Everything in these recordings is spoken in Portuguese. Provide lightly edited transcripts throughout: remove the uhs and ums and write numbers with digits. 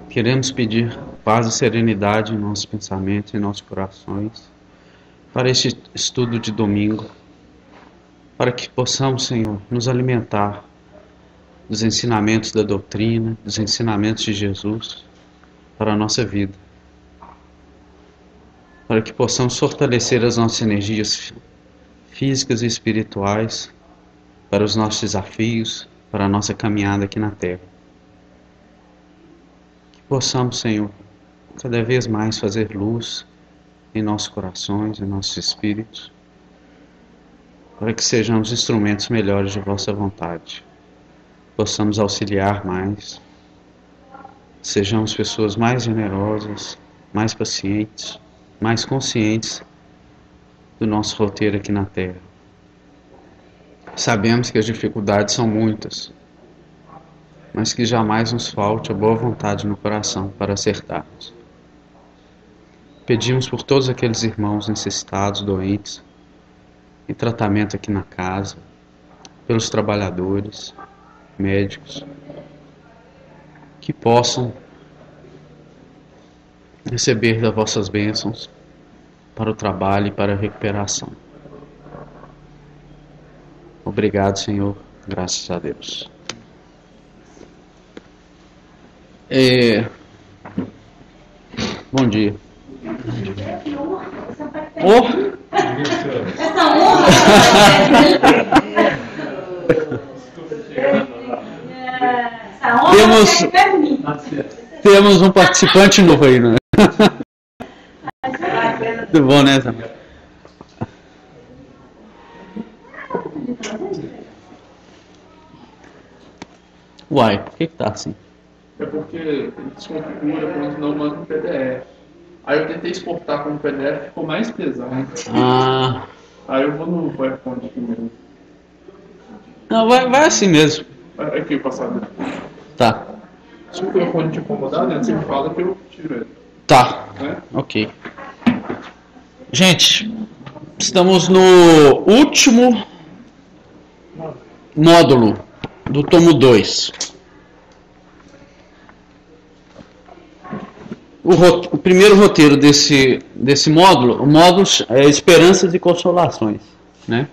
Queremos pedir paz e serenidade em nossos pensamentos e em nossos corações para este estudo de domingo, para que possamos, Senhor, nos alimentar dos ensinamentos da doutrina, dos ensinamentos de Jesus para a nossa vida, para que possamos fortalecer as nossas energias físicas e espirituais para os nossos desafios, para a nossa caminhada aqui na Terra. Que possamos, Senhor, cada vez mais fazer luz em nossos corações, em nossos espíritos, para que sejamos instrumentos melhores de vossa vontade. Possamos auxiliar mais, sejamos pessoas mais generosas, mais pacientes, mais conscientes do nosso roteiro aqui na Terra. Sabemos que as dificuldades são muitas, mas que jamais nos falte a boa vontade no coração para acertarmos. Pedimos por todos aqueles irmãos necessitados, doentes, em tratamento aqui na casa, pelos trabalhadores, médicos, que possam receber das vossas bênçãos para o trabalho e para a recuperação. Obrigado, Senhor, graças a Deus. Bom dia. Essa honra! Temos um participante novo aí, né? Tudo bom, né, Samuel? Uai, por que tá assim? É porque ele desconfigura quando não manda um PDF. Aí eu tentei exportar como PDF, ficou mais pesado. Ah. Aí eu vou no PowerPoint aqui mesmo. Não, vai assim mesmo. Aqui, passado. Tá. Se o microfone te incomodar, né, você me fala que eu tiro ele. Tá. Né? Ok. Gente, estamos no último módulo do tomo 2. O primeiro roteiro desse módulo, o módulo é Esperanças e Consolações, né?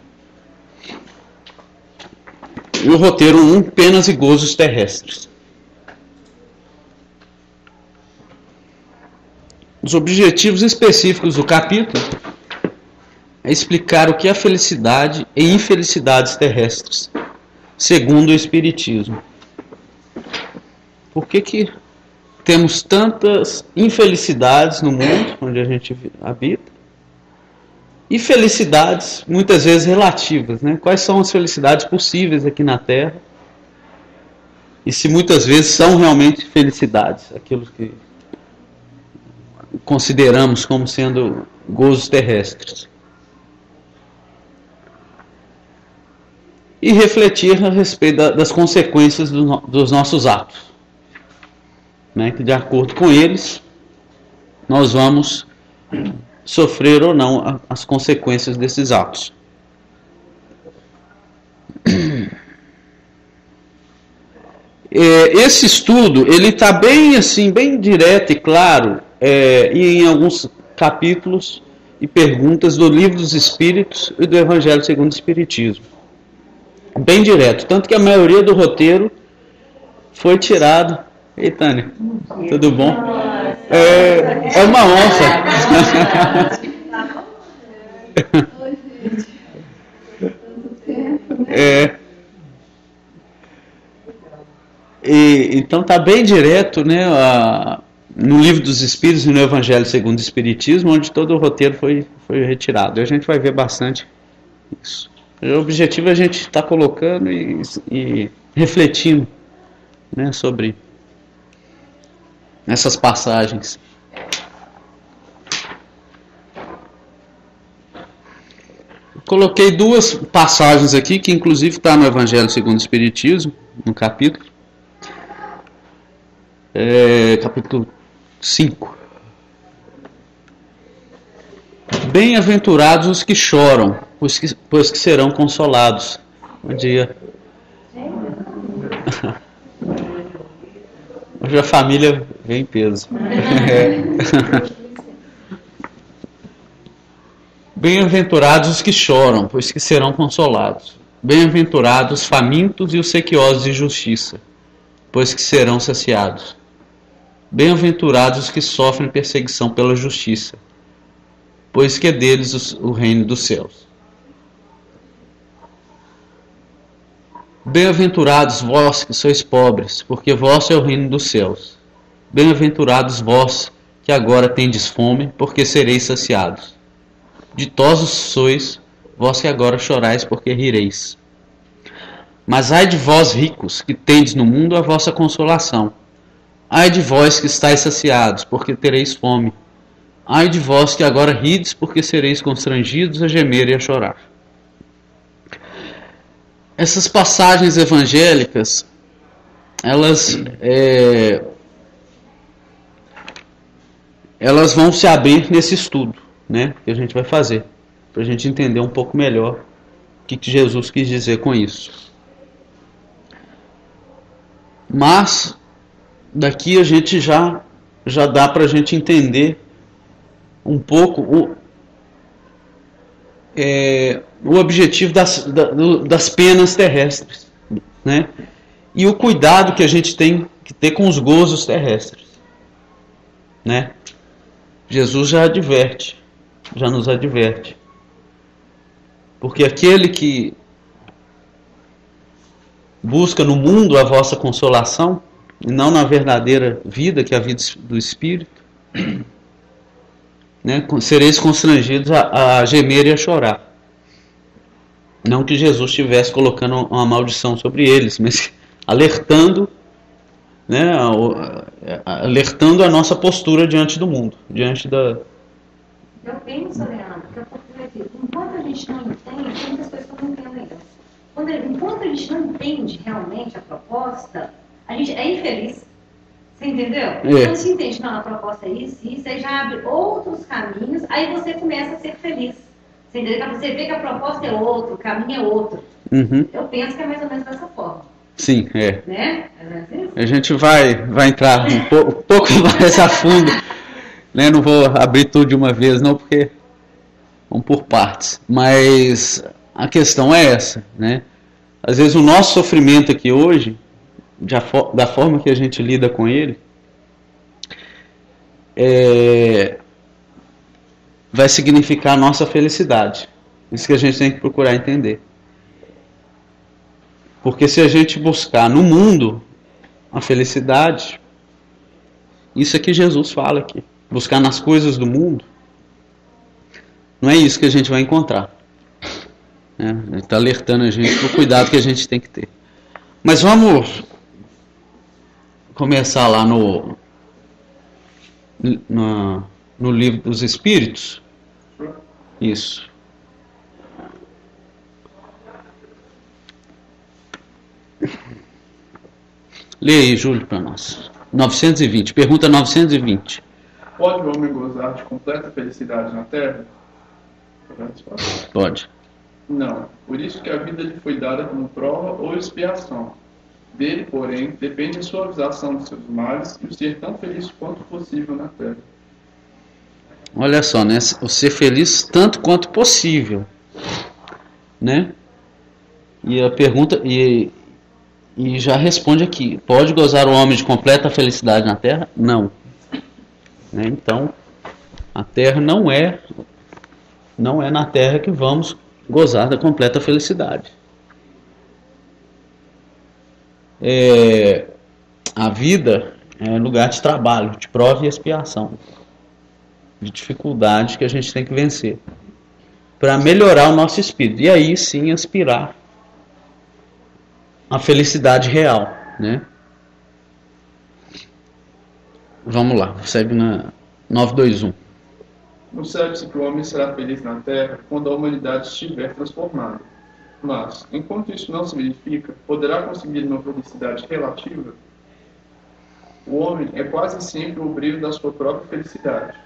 E o roteiro 1, Penas e Gozos Terrestres. Os objetivos específicos do capítulo é explicar o que é felicidade e infelicidades terrestres, segundo o Espiritismo. Por que temos tantas infelicidades no mundo onde a gente habita e felicidades muitas vezes relativas, né? Quais são as felicidades possíveis aqui na Terra e se muitas vezes são realmente felicidades, aquilo que consideramos como sendo gozos terrestres. E refletir a respeito das consequências dos nossos atos, né? Que de acordo com eles nós vamos sofrer ou não as consequências desses atos. Esse estudo ele está bem assim, bem direto e claro em alguns capítulos e perguntas do Livro dos Espíritos e do Evangelho segundo o Espiritismo. Bem direto, tanto que a maioria do roteiro foi tirado. Ei, Tânia, tudo bom? É uma honra. Então tá bem direto, né, no Livro dos Espíritos e no Evangelho segundo o Espiritismo, onde todo o roteiro foi retirado. E a gente vai ver bastante isso. O objetivo é a gente estar colocando e refletindo, né, sobre essas passagens. Coloquei duas passagens aqui, que inclusive está no Evangelho segundo o Espiritismo, no capítulo. Capítulo 5. Bem-aventurados os que choram, pois que serão consolados. Bom dia. Hoje a família vem em peso. Bem-aventurados os que choram, pois que serão consolados. Bem-aventurados os famintos e os sequiosos de justiça, pois que serão saciados. Bem-aventurados os que sofrem perseguição pela justiça, pois que é deles o reino dos céus. Bem-aventurados vós que sois pobres, porque vosso é o reino dos céus. Bem-aventurados vós que agora tendes fome, porque sereis saciados. Ditosos sois, vós que agora chorais, porque rireis. Mas ai de vós ricos, que tendes no mundo a vossa consolação. Ai de vós que estáis saciados, porque tereis fome. Ai de vós que agora rides, porque sereis constrangidos a gemer e a chorar. Essas passagens evangélicas, elas vão se abrir nesse estudo, né, que a gente vai fazer, para a gente entender um pouco melhor o que Jesus quis dizer com isso. Mas daqui a gente já dá para a gente entender um pouco o objetivo das penas terrestres, né? E o cuidado que a gente tem que ter com os gozos terrestres, né? Jesus já nos adverte. Porque aquele que busca no mundo a vossa consolação, e não na verdadeira vida, que é a vida do Espírito, né, sereis constrangidos a gemer e a chorar. Não que Jesus estivesse colocando uma maldição sobre eles, mas alertando, né, alertando a nossa postura diante do mundo, diante da... Eu penso, Leandro, que enquanto a gente não entende, muitas pessoas não entendem isso. Enquanto a gente não entende realmente a proposta, a gente é infeliz. Você entendeu? Quando você entende, não, a proposta é isso, aí já abre outros caminhos, aí você começa a ser feliz. Você entendeu? Você vê que a proposta é outra, o caminho é outro. Uhum. Eu penso que é mais ou menos dessa forma. Sim, é. Né? A gente vai entrar um pouco mais a fundo, né? Não vou abrir tudo de uma vez, não, porque vamos por partes. Mas a questão é essa, né? Às vezes o nosso sofrimento aqui hoje, da forma que a gente lida com ele, vai significar a nossa felicidade. Isso que a gente tem que procurar entender. Porque se a gente buscar no mundo a felicidade, isso é que Jesus fala aqui, buscar nas coisas do mundo, não é isso que a gente vai encontrar. Ele está alertando a gente para o cuidado que a gente tem que ter. Mas vamos começar lá no Livro dos Espíritos. Isso. Lê aí, Júlio, para nós. 920, pergunta 920. Pode o homem gozar de completa felicidade na Terra? Pode. Não. Por isso que a vida lhe foi dada como prova ou expiação. Dele, porém, depende a suavização dos seus males e o ser tão feliz quanto possível na Terra. Olha só, né? O ser feliz tanto quanto possível, né? E a pergunta e já responde aqui: pode gozar o homem de completa felicidade na Terra? Não. Né? Então, a Terra não é na Terra que vamos gozar da completa felicidade. A vida é lugar de trabalho, de prova e expiação, de dificuldade que a gente tem que vencer para melhorar o nosso espírito e aí sim aspirar a felicidade real, né? Vamos lá, segue na 921. Observe-se que o homem será feliz na Terra quando a humanidade estiver transformada. Mas, enquanto isso não se verifica, poderá conseguir uma felicidade relativa? O homem é quase sempre o obreiro da sua própria felicidade.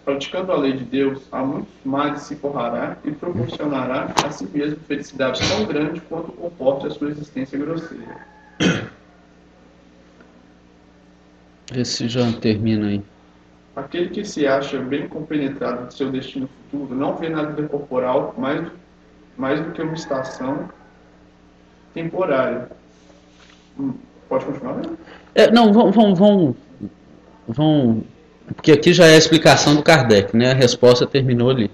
Praticando a lei de Deus, a muitos males se forrará e proporcionará a si mesmo felicidade tão grande quanto comporte a sua existência grosseira. Esse já termina aí. Aquele que se acha bem compenetrado de seu destino futuro não vê na vida corporal mais do que uma estação temporária. Pode continuar, né? Não, vamos, porque aqui já é a explicação do Kardec, né? A resposta terminou ali.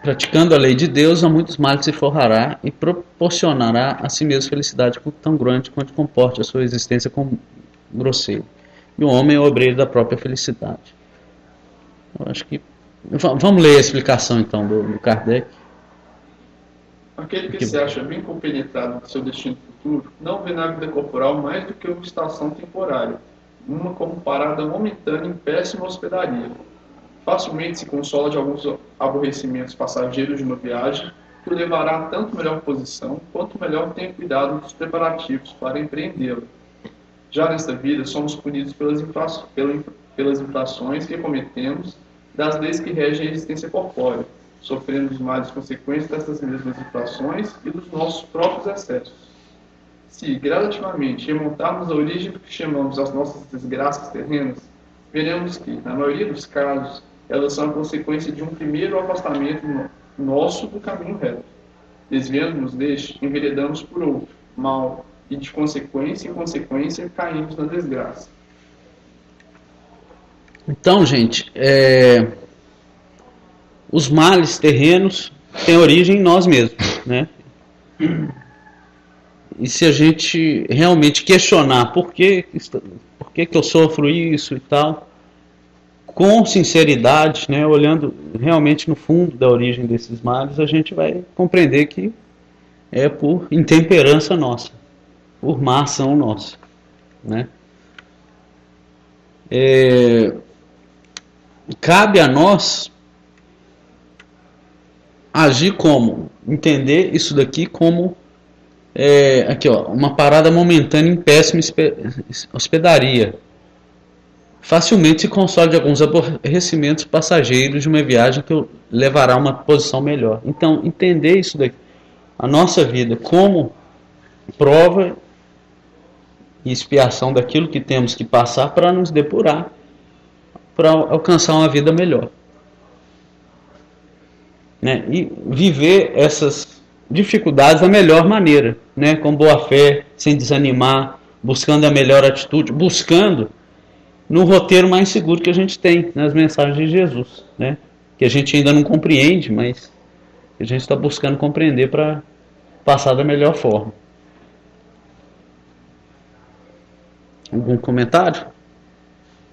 Praticando a lei de Deus, a muitos males se forrará e proporcionará a si mesmo felicidade tão grande quanto comporte a sua existência como grosseiro. E o homem é o obreiro da própria felicidade. Eu acho que... Vamos ler a explicação então do Kardec. Aquele que se acha bem compenetrado do seu destino futuro não vê na vida corporal mais do que uma estação temporária, uma como parada momentânea em péssima hospedaria. Facilmente se consola de alguns aborrecimentos passageiros de uma viagem que o levará a tanto melhor posição, quanto melhor tenha cuidado dos preparativos para empreendê-la. Já nesta vida, somos punidos pelas infrações que cometemos das leis que regem a existência corpórea, sofrendo os males consequentes dessas mesmas infrações e dos nossos próprios excessos. Se, gradativamente, remontarmos a origem do que chamamos as nossas desgraças terrenas, veremos que, na maioria dos casos, elas são a consequência de um primeiro afastamento nosso do caminho reto. Desviando-nos deste, enveredamos por outro, mal, e de consequência em consequência caímos na desgraça. Então, gente, os males terrenos têm origem em nós mesmos, né? E se a gente realmente questionar por que eu sofro isso e tal, com sinceridade, né, olhando realmente no fundo da origem desses males, a gente vai compreender que é por intemperança nossa, por má ação nossa, né? Cabe a nós agir como? Entender isso daqui como aqui, ó, uma parada momentânea em péssima hospedaria. Facilmente se consola de alguns aborrecimentos passageiros de uma viagem que o levará a uma posição melhor. Então, entender isso daqui, a nossa vida, como prova e expiação daquilo que temos que passar para nos depurar, para alcançar uma vida melhor, né? E viver essas dificuldades da melhor maneira, né? Com boa fé, sem desanimar, buscando a melhor atitude, buscando no roteiro mais seguro que a gente tem, nas mensagens de Jesus, né? Que a gente ainda não compreende, mas que a gente está buscando compreender para passar da melhor forma. Algum comentário?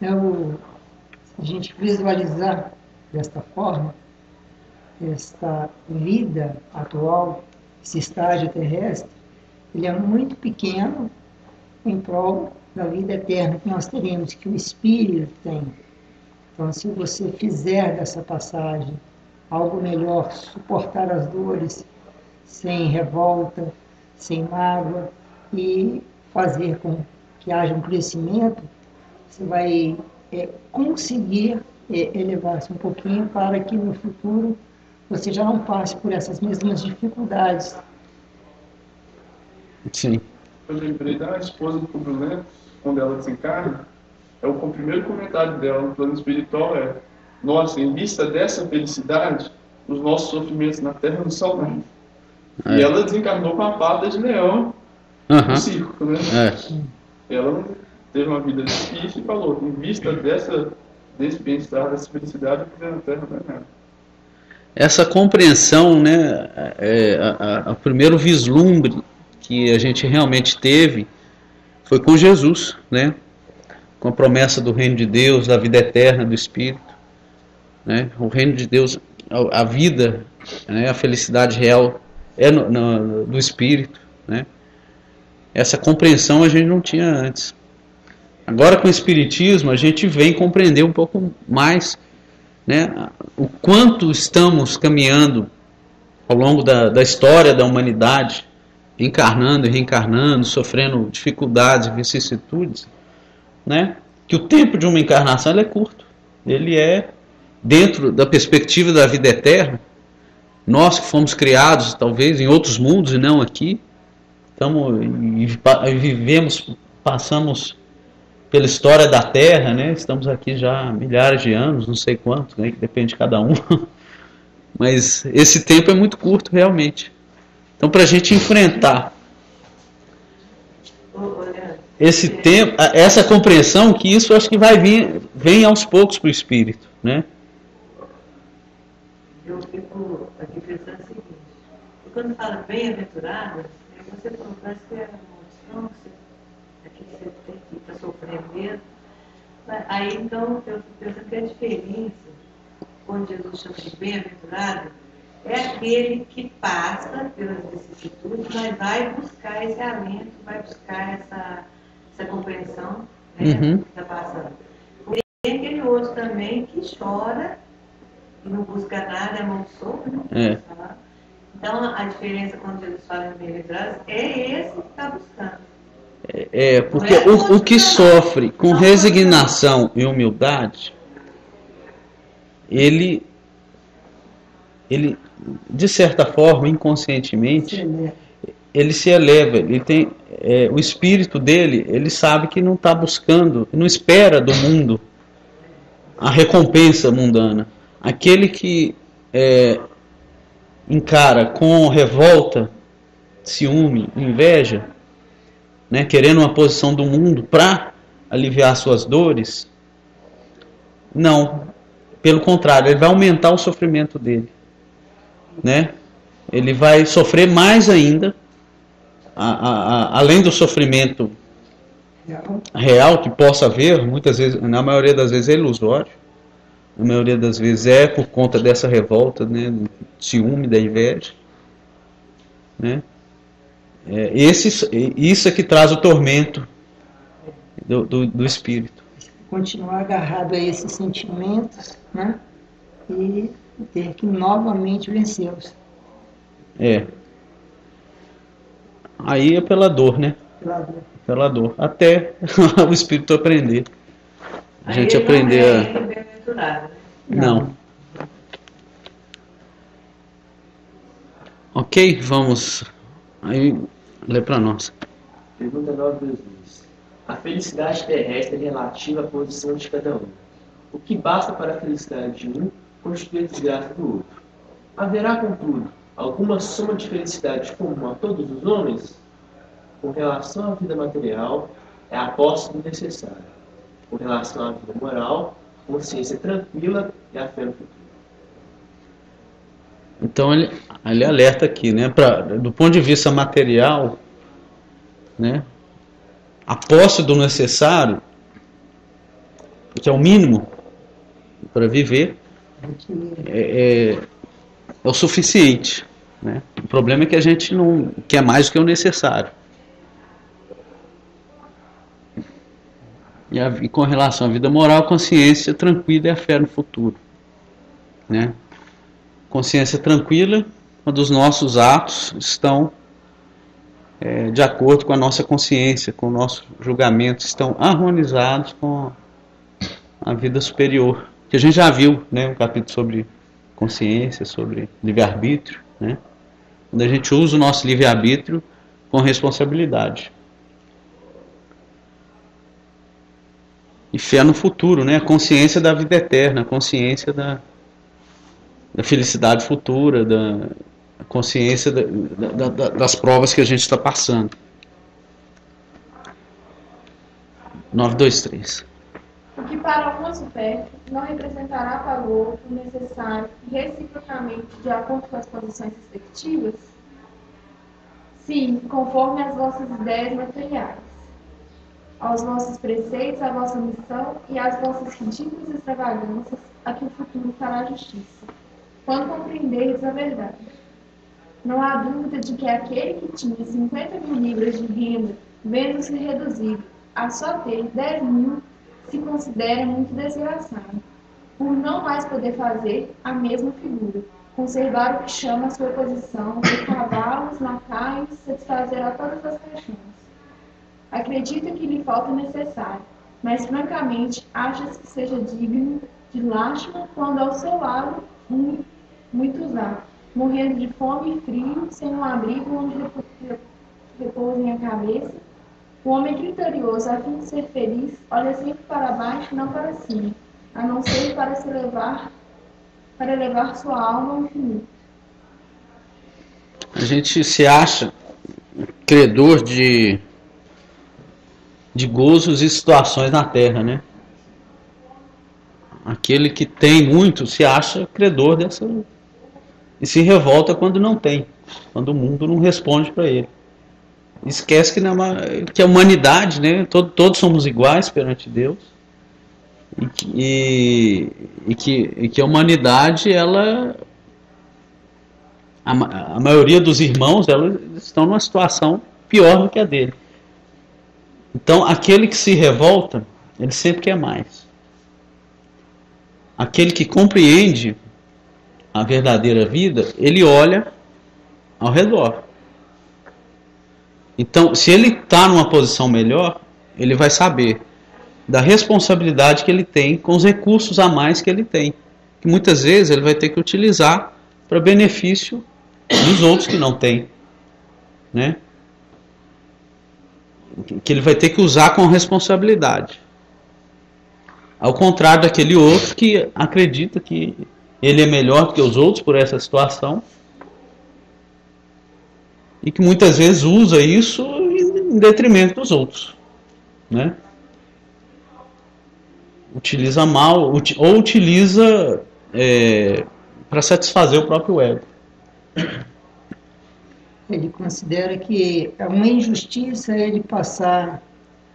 A gente visualizar desta forma, esta vida atual, esse estágio terrestre, ele é muito pequeno em prol da vida eterna que nós teremos, que o Espírito tem. Então, se você fizer dessa passagem algo melhor, suportar as dores sem revolta, sem mágoa e fazer com que haja um crescimento, você vai conseguir elevar-se um pouquinho para que no futuro você já não passe por essas mesmas dificuldades. Sim. Eu lembrei da esposa do Publio Lento, quando ela desencarna, o primeiro comentário dela no plano espiritual nossa, em vista dessa felicidade, os nossos sofrimentos na Terra não são nada. E ela desencarnou com a pata de leão no circo, né? Ela teve uma vida difícil e falou, em vista desse bem-estar, dessa felicidade, que na Terra não é nada. Essa compreensão, né, o primeiro vislumbre que a gente realmente teve foi com Jesus, né, com a promessa do reino de Deus, da vida eterna do Espírito, né, o reino de Deus, a vida, né, a felicidade real é do Espírito, né. Essa compreensão a gente não tinha antes. Agora com o Espiritismo a gente vem compreender um pouco mais, né, o quanto estamos caminhando ao longo da história da humanidade, encarnando e reencarnando, sofrendo dificuldades e vicissitudes, né, que o tempo de uma encarnação ele é curto. Ele é, dentro da perspectiva da vida eterna, nós que fomos criados talvez em outros mundos e não aqui, passamos pela história da Terra, né? Estamos aqui já há milhares de anos, não sei quantos, né? Que depende de cada um, mas esse tempo é muito curto realmente. Então, para a gente enfrentar esse tempo, essa compreensão, que isso acho que vem aos poucos para o espírito, né? Eu fico aqui pensando o seguinte: quando fala bem-aventurado, você falou, parece que é uma maldição, aqui você tem que ir para sofrer mesmo. Aí então eu fico pensando que a diferença, quando Jesus chama de bem-aventurado, é aquele que passa pelas vicissitudes, mas vai buscar esse alento, vai buscar essa compreensão, né, que está passando. E tem aquele outro também que chora e não busca nada, é mão solta, né? Então a diferença quando Jesus fala em bem-aventurado é esse que está buscando. Porque o que sofre com resignação e humildade, ele de certa forma, inconscientemente, ele se eleva, ele tem o espírito dele, ele sabe que não está buscando, não espera do mundo a recompensa mundana. Aquele que encara com revolta, ciúme, inveja, né, querendo uma posição do mundo para aliviar suas dores, não, pelo contrário, ele vai aumentar o sofrimento dele, né? Ele vai sofrer mais ainda, além do sofrimento real que possa haver, muitas vezes, na maioria das vezes é ilusório, na maioria das vezes é por conta dessa revolta, né, do ciúme, da inveja, né? Isso é que traz o tormento do espírito. Continuar agarrado a esses sentimentos, né? E ter que novamente vencê-los. Aí é pela dor, né? Pela dor. Até o espírito aprender. A gente aprender a... Não. Ok, vamos... Aí, lê para nós. Pergunta 9:2. A felicidade terrestre é relativa à posição de cada um. O que basta para a felicidade de um constitui a desgraça do outro. Haverá, contudo, alguma soma de felicidade comum a todos os homens? Com relação à vida material, é a posse do necessário. Com relação à vida moral, consciência tranquila e a fé no futuro. Então ele alerta aqui, né, do ponto de vista material, né, a posse do necessário, que é o mínimo para viver, é o suficiente, né? O problema é que a gente não quer mais do que o necessário. E com relação à vida moral, consciência tranquila e a fé no futuro, né? Consciência tranquila quando os nossos atos estão de acordo com a nossa consciência, com o nosso julgamento, estão harmonizados com a vida superior. Que a gente já viu, né, um capítulo sobre consciência, sobre livre-arbítrio, né? Quando a gente usa o nosso livre-arbítrio com responsabilidade. E fé no futuro, né? A consciência da vida eterna, a consciência da felicidade futura, da consciência das provas que a gente está passando. 9:2-3. O que para um é supérfluo não representará para o outro o necessário reciprocamente de acordo com as posições respectivas? Sim, conforme as vossas ideias materiais, aos vossos preceitos, à vossa missão e às vossas ridículas extravagâncias, a que o futuro fará justiça, quando compreenderes a verdade. Não há dúvida de que aquele que tinha 50.000 libras de renda, vendo-se reduzido a só ter 10.000, se considera muito desgraçado, por não mais poder fazer a mesma figura, conservar o que chama a sua posição, de cavalos, lacaios, satisfazer a todas as paixões. Acredita que lhe falta necessário, mas francamente acha-se que seja digno de lástima quando ao seu lado muito usar, morrendo de fome e frio, sem um abrigo onde repousem a cabeça. O homem criterioso, a fim de ser feliz, olha sempre para baixo, não para cima, a não ser para elevar sua alma ao infinito. A gente se acha credor de gozos e situações na Terra, né? Aquele que tem muito se acha credor dessa e se revolta quando não tem, quando o mundo não responde para ele. Esquece que a humanidade, né? Todos somos iguais perante Deus e que a humanidade, ela, a maioria dos irmãos, elas estão numa situação pior do que a dele. Então, aquele que se revolta, ele sempre quer mais. Aquele que compreende a verdadeira vida, ele olha ao redor. Então, se ele está numa posição melhor, ele vai saber da responsabilidade que ele tem com os recursos a mais que ele tem, que muitas vezes ele vai ter que utilizar para benefício dos outros que não têm, né? Que ele vai ter que usar com responsabilidade. Ao contrário daquele outro que acredita que ele é melhor do que os outros por essa situação e que muitas vezes usa isso em detrimento dos outros, né? Utiliza mal ou utiliza para satisfazer o próprio ego. Ele considera que é uma injustiça ele passar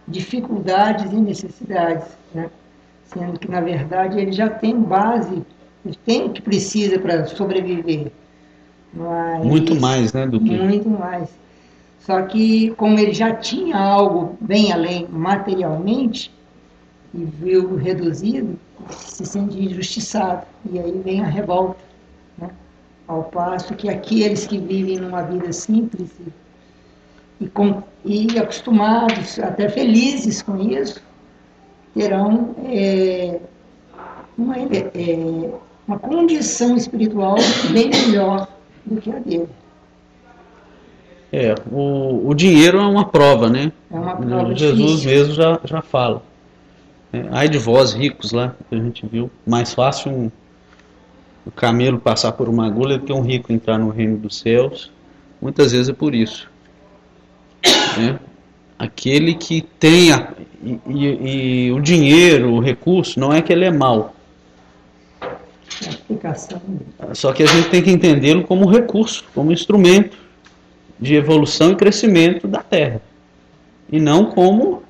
dificuldades e necessidades, né? Sendo que, na verdade, ele já tem base, ele tem o que precisa para sobreviver. Mas, muito mais, né, do que... Muito mais. Só que, como ele já tinha algo bem além materialmente, e viu reduzido, se sente injustiçado. E aí vem a revolta, né? Ao passo que aqueles que vivem numa vida simples e acostumados, até felizes com isso, terão uma condição espiritual bem melhor do que a dele. O dinheiro é uma prova, né? É uma prova Jesus difícil. mesmo já fala. Ai de vós ricos lá, que a gente viu. Mais fácil o camelo passar por uma agulha do que um rico entrar no reino dos céus. Muitas vezes é por isso, né? Aquele que tem e o dinheiro, o recurso, não é que ele é mau. Só que a gente tem que entendê-lo como recurso, como instrumento de evolução e crescimento da Terra. E não como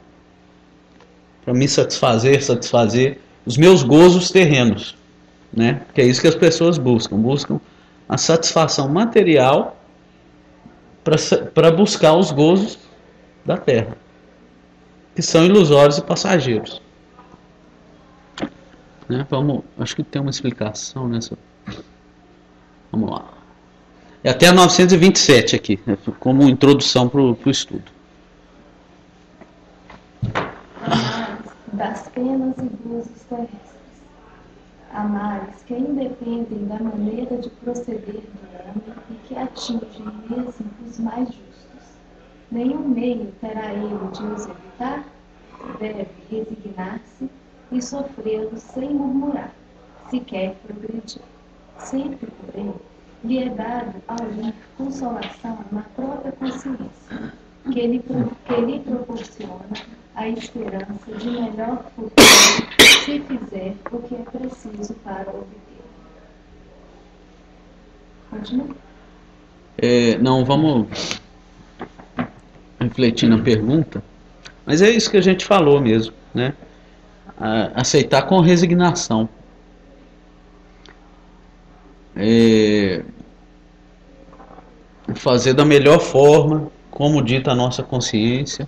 para me satisfazer os meus gozos terrenos, né? Que é isso que as pessoas buscam a satisfação material para buscar os gozos da Terra, que são ilusórios e passageiros, né? Acho que tem uma explicação nessa. Vamos lá. É até a 927 aqui, né, como introdução para o estudo. Das penas e gozos terrestres, amares que independem da maneira de proceder do homem e que atingem mesmo os mais justos. Nenhum meio terá ele de os evitar, deve resignar-se e sofrê-los sem murmurar, se quer progredir. Sempre, porém, lhe é dado ouvir consolação na própria consciência, que lhe proporciona a esperança de melhor futuro se fizer o que é preciso para obter. Continua? Não, vamos refletir na pergunta, mas é isso que a gente falou mesmo, né? Aceitar com resignação. Fazer da melhor forma, como dita a nossa consciência,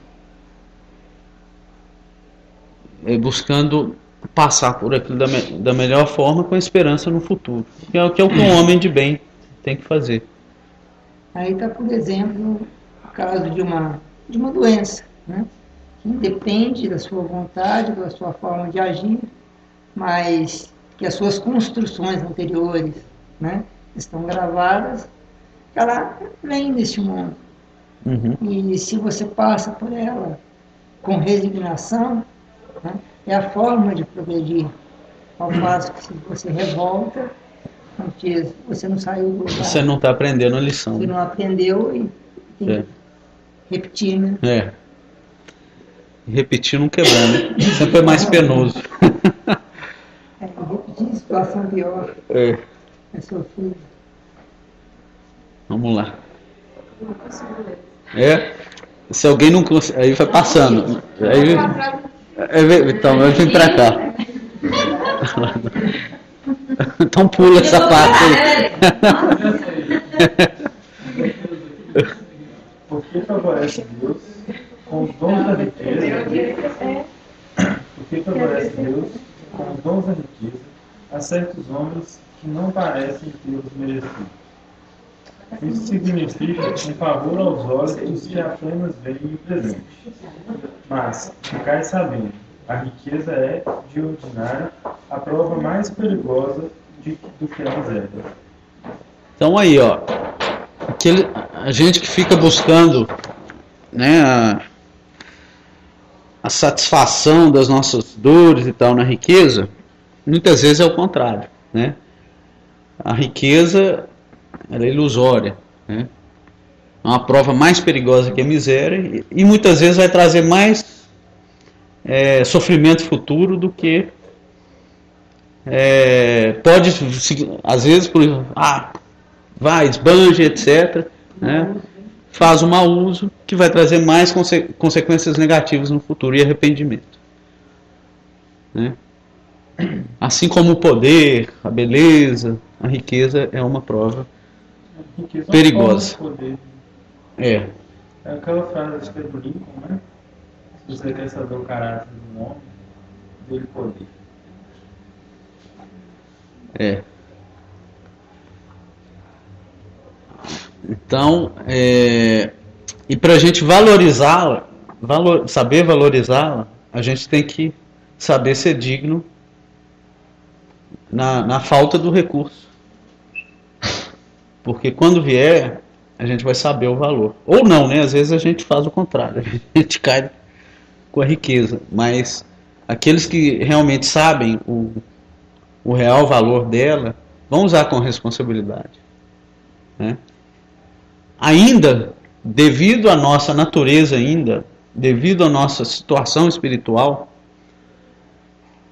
buscando passar por aquilo da melhor forma com esperança no futuro, que é o que um homem de bem tem que fazer. Aí está, por exemplo, o caso de uma doença, né? Que independe da sua vontade, da sua forma de agir, mas que as suas construções anteriores, né, estão gravadas, ela vem neste mundo. E se você passa por ela com resignação, né, é a forma de progredir. Ao passo que se você revolta, porque você não saiu do lugar. Você não está aprendendo a lição. Você não aprendeu e tem que repetir, né? É. Repetir nunca é bom, né? Sempre é mais penoso. Repetir situação pior. É. É sofrido. Vamos lá. Se alguém não consegue, aí vai passando. Então, eu vim pra cá. Então pula essa parte aí. Porque favorece Deus com os dons da riqueza. Porque favorece Deus com os dons da riqueza a certos homens que não parecem tê-los merecido. Isso significa um favor aos olhos dos que apenas veem o presente. Mas, ficai sabendo, a riqueza é, de ordinário, a prova mais perigosa do que a miséria. Então aí, ó, a gente que fica buscando, né, a satisfação das nossas dores e tal na riqueza, muitas vezes é o contrário, né? A riqueza, ela é ilusória, né? É uma prova mais perigosa que a miséria e muitas vezes vai trazer mais sofrimento futuro do que pode, às vezes, vai, esbanja, etc., né? Faz um mau uso que vai trazer mais consequências negativas no futuro e arrependimento, né? Assim como o poder, a beleza, a riqueza é uma prova perigosa. É aquela frase que é do Lincoln, né? Se você quer saber o caráter de um homem, dele poder. Então, e para a gente valorizá-la, saber valorizá-la, a gente tem que saber ser digno na falta do recurso. Porque quando vier, a gente vai saber o valor. Ou não, né? Às vezes a gente faz o contrário, a gente cai com a riqueza. Mas aqueles que realmente sabem o real valor dela, vão usar com responsabilidade, né? Ainda, devido à nossa natureza devido à nossa situação espiritual,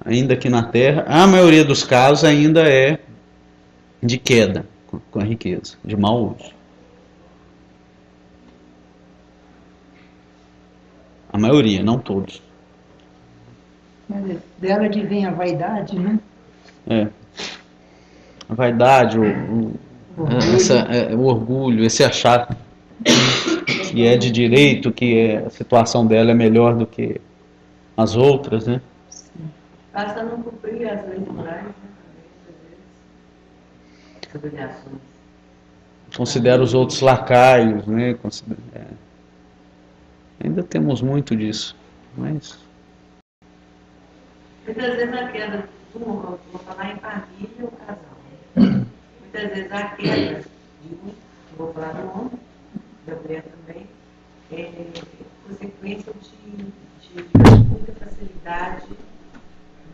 ainda aqui na Terra, a maioria dos casos ainda é de queda com a riqueza, de mau uso. A maioria, não todos. Dela advém a vaidade, né? A vaidade, o orgulho, esse achar que é de direito, que a situação dela é melhor do que as outras, né? Basta não cumprir as leis morais, né? As obrigações. Considera os outros lacaios, né? Ainda temos muito disso, mas... Muitas vezes a queda, vou falar em família ou casal. Muitas vezes a queda de um, vou falar do homem, da mulher também, é consequência de muita facilidade,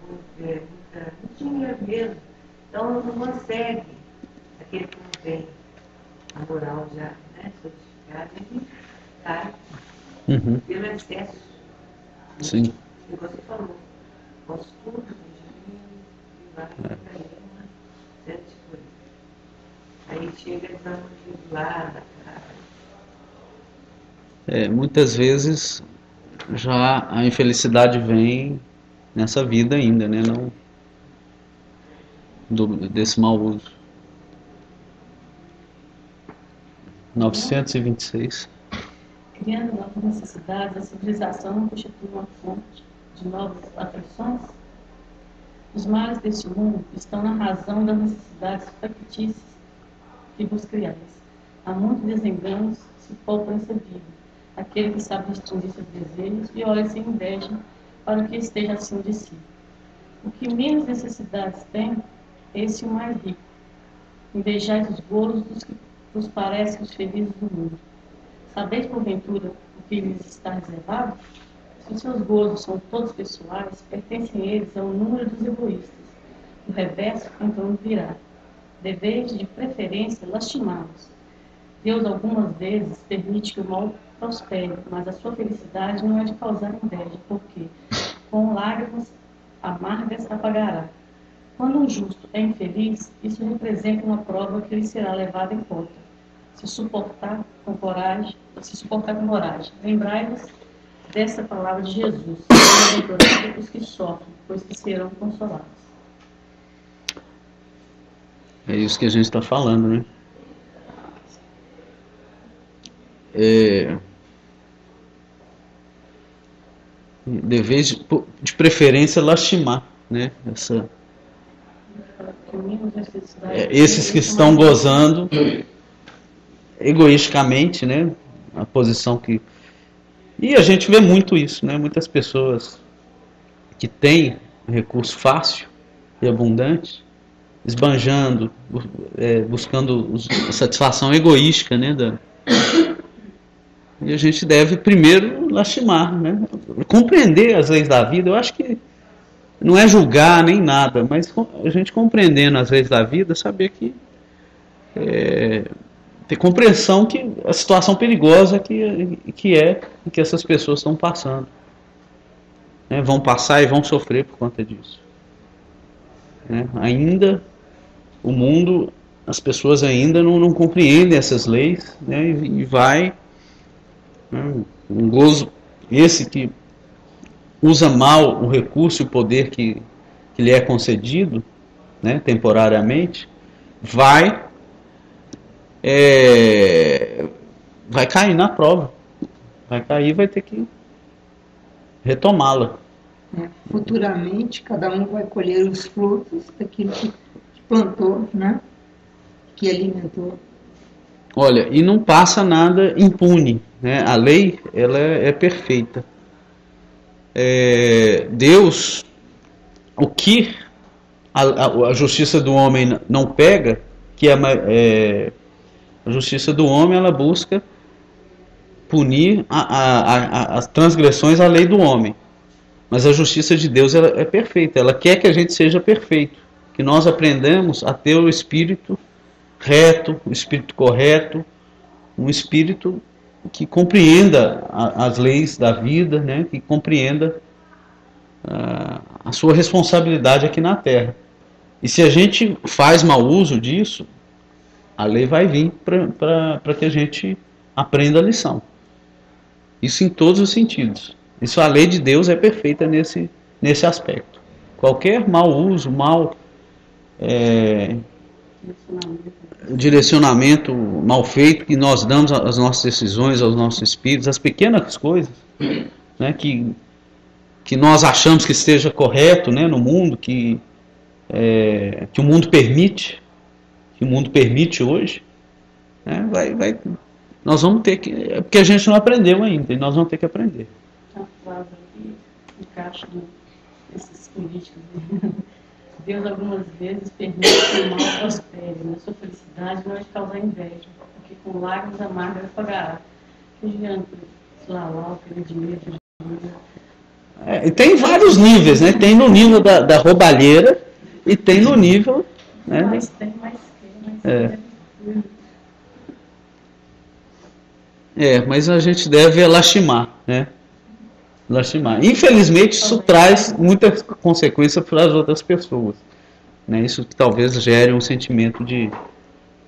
muito dinheiro mesmo. Então não consegue, aquele que não tem a moral já, né, solidificada, ele cai pelo excesso. Sim. E você falou, posso tudo, dinheiro, e vai para aí, uma série de coisas. Aí chega desanulada, muitas vezes já a infelicidade vem nessa vida ainda, né? Não desse mau uso. 926. Criando novas necessidades, a civilização não constitui uma fonte de novas aflições? Os males deste mundo estão na razão das necessidades factícias que vos criais. Há muitos desenganos se poupa nessa vida. Aquele que sabe distinguir seus desejos e olha sem inveja para o que esteja acima de si. O que menos necessidades tem, esse é o mais rico. Invejais os gozos dos que vos parecem os felizes do mundo. Sabeis, porventura, o que lhes está reservado? Se os seus gozos são todos pessoais, pertencem eles ao número dos egoístas. O reverso, então, virá. Deveis, de preferência, lastimá-los. Deus, algumas vezes, permite que o mal prospere, mas a sua felicidade não é de causar inveja, porque, com lágrimas amargas, apagará. Quando um justo é infeliz, isso representa uma prova que lhe será levada em conta. Se suportar com coragem. Lembrai-vos dessa palavra de Jesus. Bem-aventurados os que sofrem, pois que serão consolados. É isso que a gente está falando, né? Deveis de preferência lastimar, né? Esses que estão gozando egoisticamente, né? A posição que... E a gente vê muito isso, né? Muitas pessoas que têm recurso fácil e abundante, esbanjando, buscando a satisfação egoística, né? E a gente deve primeiro lastimar, né? Compreender as leis da vida. Eu acho que não é julgar nem nada, mas a gente compreendendo as leis da vida, saber que ter compreensão que a situação perigosa que essas pessoas estão passando, né? Vão passar e vão sofrer por conta disso, né? Ainda o mundo, as pessoas ainda não compreendem essas leis, né? E vai, né? Um gozo esse que usa mal o recurso e o poder que lhe é concedido, né, temporariamente, vai cair na prova. Vai cair e vai ter que retomá-la. Futuramente, cada um vai colher os frutos daquilo que plantou, né, que alimentou. Olha, e não passa nada impune, né? A lei, ela é perfeita. Deus, o que a justiça do homem não pega, que a justiça do homem, ela busca punir as transgressões à lei do homem, mas a justiça de Deus, ela é perfeita. Ela quer que a gente seja perfeito, que nós aprendamos a ter o espírito reto, o espírito correto, um espírito que compreenda as leis da vida, né? Que compreenda a sua responsabilidade aqui na Terra. E se a gente faz mau uso disso, a lei vai vir para que a gente aprenda a lição. Isso em todos os sentidos. Isso, a lei de Deus é perfeita nesse aspecto. Qualquer mau uso, direcionamento mal feito que nós damos às nossas decisões, aos nossos espíritos, as pequenas coisas, né, que nós achamos que esteja correto, né, no mundo, que o mundo permite, hoje, né, nós vamos ter que, porque a gente não aprendeu ainda, e nós vamos ter que aprender. Uma frase que encaixa nesses políticos. Deus algumas vezes permite que o mal prospere, na sua felicidade não é de causar inveja, porque com lágrimas amargas pagará. E tem vários níveis, né? Tem no nível da roubalheira e tem no nível, né? Mas tem mais mas a gente deve lastimar, né? Lastimar. Infelizmente, isso traz muitas consequências para as outras pessoas, né? Isso que talvez gere um sentimento de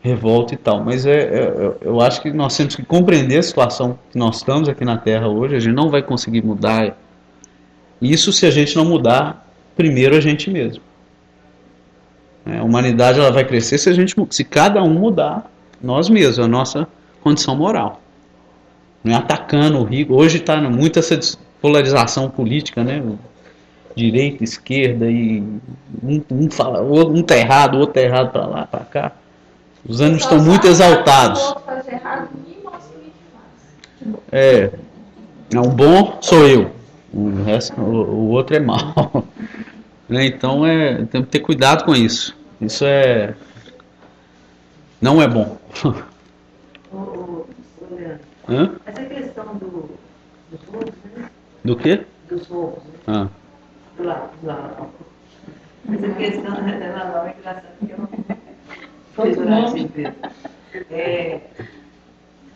revolta e tal. Mas eu acho que nós temos que compreender a situação que nós estamos aqui na Terra hoje. A gente não vai conseguir mudar isso se a gente não mudar primeiro a gente mesmo. A humanidade, ela vai crescer se cada um mudar nós mesmos, a nossa condição moral. Não é atacando o rico. Hoje está muita essa polarização política, né? Direita, esquerda, e um fala, um tá errado, o outro tá errado, para lá, para cá. Os ânimos estão muito exaltados. O bom sou eu, o outro é mau. Então temos que ter cuidado com isso. Isso Não é bom. Leandro, Hã? essa questão dos roubos, né? Do quê? Dos roubos, né? Ah. Do lado. Essa questão da nova é engraçada, porque eu não fiz durante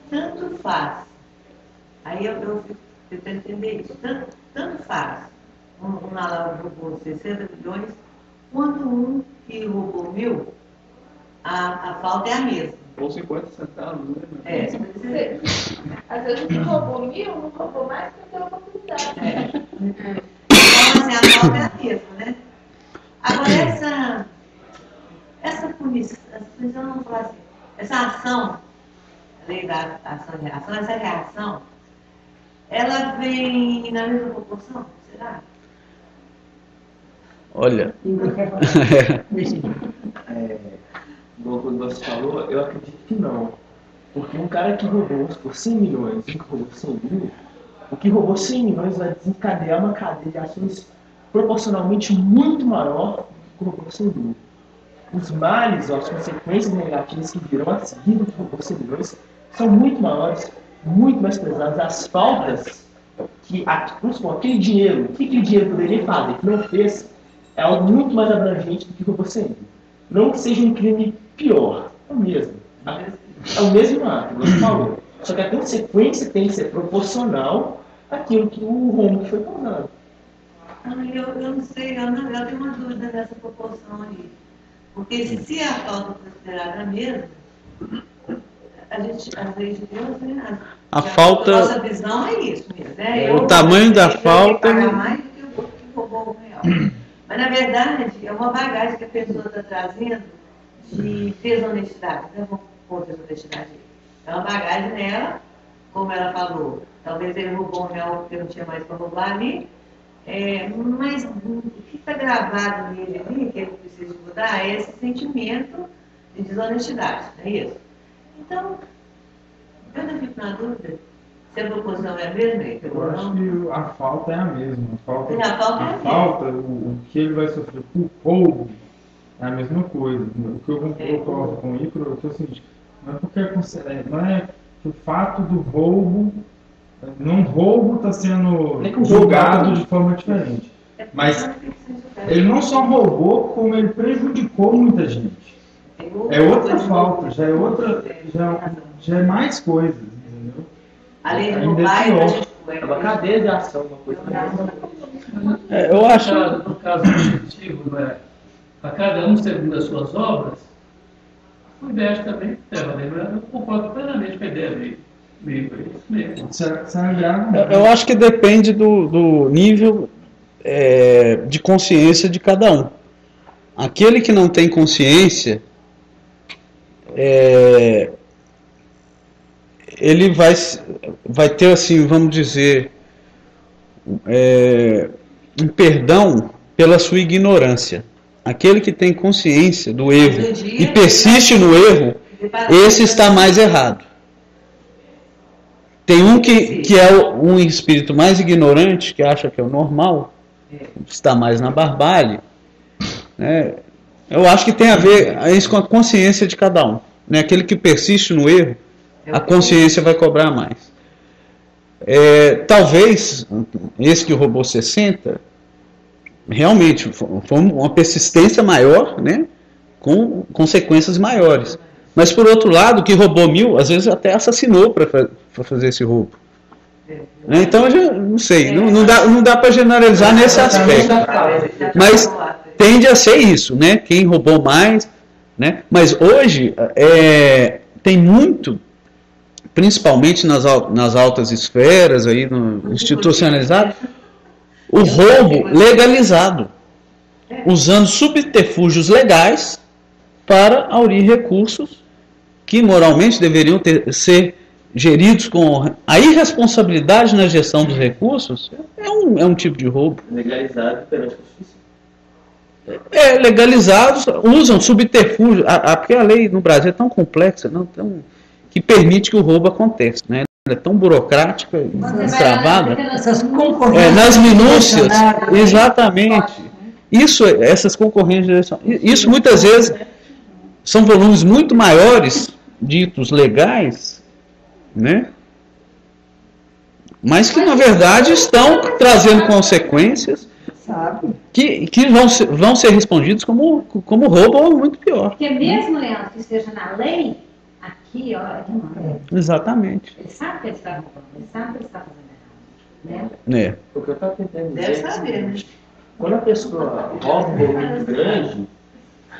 tanto faz. Aí eu fico tentando entender isso. Tanto faz um Nalau roubou 60 milhões, quando um que roubou 1.000, a falta é a mesma. Ou 50 centavos, né? Às vezes você roubou 1.000, não roubou mais porque tem oportunidade. Então, assim, a falta é a mesma, né? Agora, essa punição, vamos falar assim, essa ação, a lei da ação e reação, essa reação, ela vem na mesma proporção, será? Olha. Igual quando você falou, eu acredito que não. Porque um cara que roubou por 100 milhões e que roubou 100 mil, o que roubou 100 milhões vai desencadear uma cadeia de ações proporcionalmente muito maior do que roubou 100 mil. Os males, as consequências negativas que virão a seguir do que roubou 100 milhões são muito maiores, muito mais pesadas. As faltas que aquele dinheiro, o que aquele dinheiro poderia fazer, que não fez, é algo muito mais abrangente do que roubou 100 mil. Não que seja um crime pior, é o mesmo. É o mesmo ato, como você falou. Só que a consequência tem que ser proporcional àquilo que o rombo foi causado. Eu não sei, eu tenho uma dúvida dessa proporção aí. Porque se a falta for considerada a mesma, a gente, às vezes, Deus, né? A falta. A nossa visão é isso mesmo. Né? O tamanho da falta. Pagar mais do que o que roubou R$1. Mas, na verdade, é uma bagagem que a pessoa está trazendo de desonestidade. Né? Vamos pôr desonestidade. É uma bagagem nela, como ela falou. Talvez ele roubou R$1 porque não tinha mais para roubar ali. Mas o que está gravado nele ali, que ele precisa mudar, é esse sentimento de desonestidade. Não é isso? Então, eu não fico na dúvida se a proporção é a mesma. Eu acho que a falta é a mesma. A falta, o que ele vai sofrer por roubo é a mesma coisa. O que eu concordo com o Icaro é o seguinte: não é que o fato do roubo, não roubo está sendo julgado de forma diferente. Mas ele não só roubou, como ele prejudicou muita gente. É outra falta, já é mais coisa, entendeu? Além de roubar, é uma cadeia de ação, uma coisa. Eu acho. No caso objetivo, né? A cada um segundo as suas obras, o ideia também eu concordo plenamente com a ideia dele. Eu acho que depende do nível de consciência de cada um. Aquele que não tem consciência, ele vai ter, assim, vamos dizer, um perdão pela sua ignorância. Aquele que tem consciência do erro e persiste no erro, esse está mais errado. Tem um que é um espírito mais ignorante, que acha que é o normal, está mais na barbárie. Né? Eu acho que tem a ver isso com a consciência de cada um. Né? Aquele que persiste no erro, a consciência vai cobrar mais. Talvez esse que roubou 60, realmente foi uma persistência maior, né? Com consequências maiores. Mas, por outro lado, que roubou 1.000, às vezes até assassinou para fazer esse roubo. Então, eu já não sei, não dá para generalizar nesse aspecto. Mas tende a ser isso, né? Quem roubou mais, né? Mas hoje tem muito, principalmente nas altas esferas, aí no institucionalizado, o roubo legalizado, usando subterfúgios legais para aurir recursos que moralmente deveriam ser geridos com a irresponsabilidade na gestão dos recursos. É um tipo de roubo. Legalizado perante a justiça. Legalizados, usam subterfúgio, porque a lei no Brasil é tão complexa, que permite que o roubo aconteça, né? Ela é tão burocrática e travada. Nas minúcias, exatamente. Essas concorrências, isso muitas vezes são volumes muito maiores, ditos legais, né? Mas que na verdade estão trazendo consequências que vão ser respondidos como roubo ou muito pior. Porque mesmo, Leandro, que esteja na lei, aqui, ó, é demanda. Exatamente. Ele sabe que ele está roubando, ele sabe que ele está fazendo errado, né? É. O que eu estava tentando dizer Deve é que, saber, né? quando a pessoa rouba um volume grande,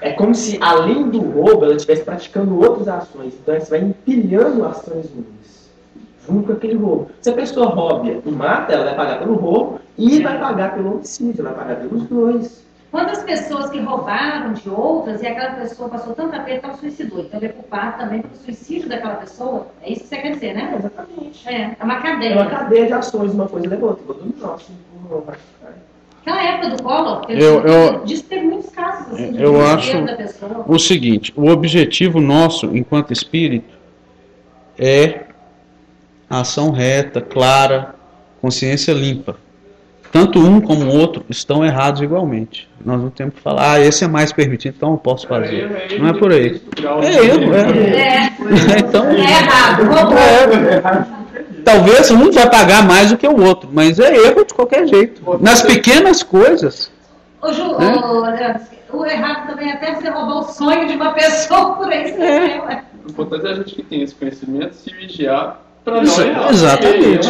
é como se, além do roubo, ela estivesse praticando outras ações. Então, você vai empilhando ações ruins junto com aquele roubo. Se a pessoa rouba e mata, ela vai pagar pelo roubo e vai pagar pelo homicídio, ela vai pagar pelos dois. Quantas pessoas que roubaram de outras e aquela pessoa passou tanta aperto, ela suicidou. Então ele é culpado também pelo suicídio daquela pessoa. É isso que você quer dizer, né? Exatamente. É uma cadeia. É uma cadeia de ações, uma coisa leva outra. Todo nosso. Aquela época do Collor, disse que teve muitos casos assim, de Eu acho da pessoa. o seguinte: o objetivo nosso, enquanto espírito, é a ação reta, clara, consciência limpa. Tanto um como o outro estão errados igualmente. Nós não temos que falar, esse é mais permitido, então eu posso fazer. Não é por aí. É erro, então, é errado. Talvez um vai pagar mais do que o outro, mas é erro de qualquer jeito. Nas pequenas coisas. Ô, Ju, o errado também é até você roubar o sonho de uma pessoa por aí. O importante é a gente que tem esse conhecimento se vigiar para não errar. Exatamente.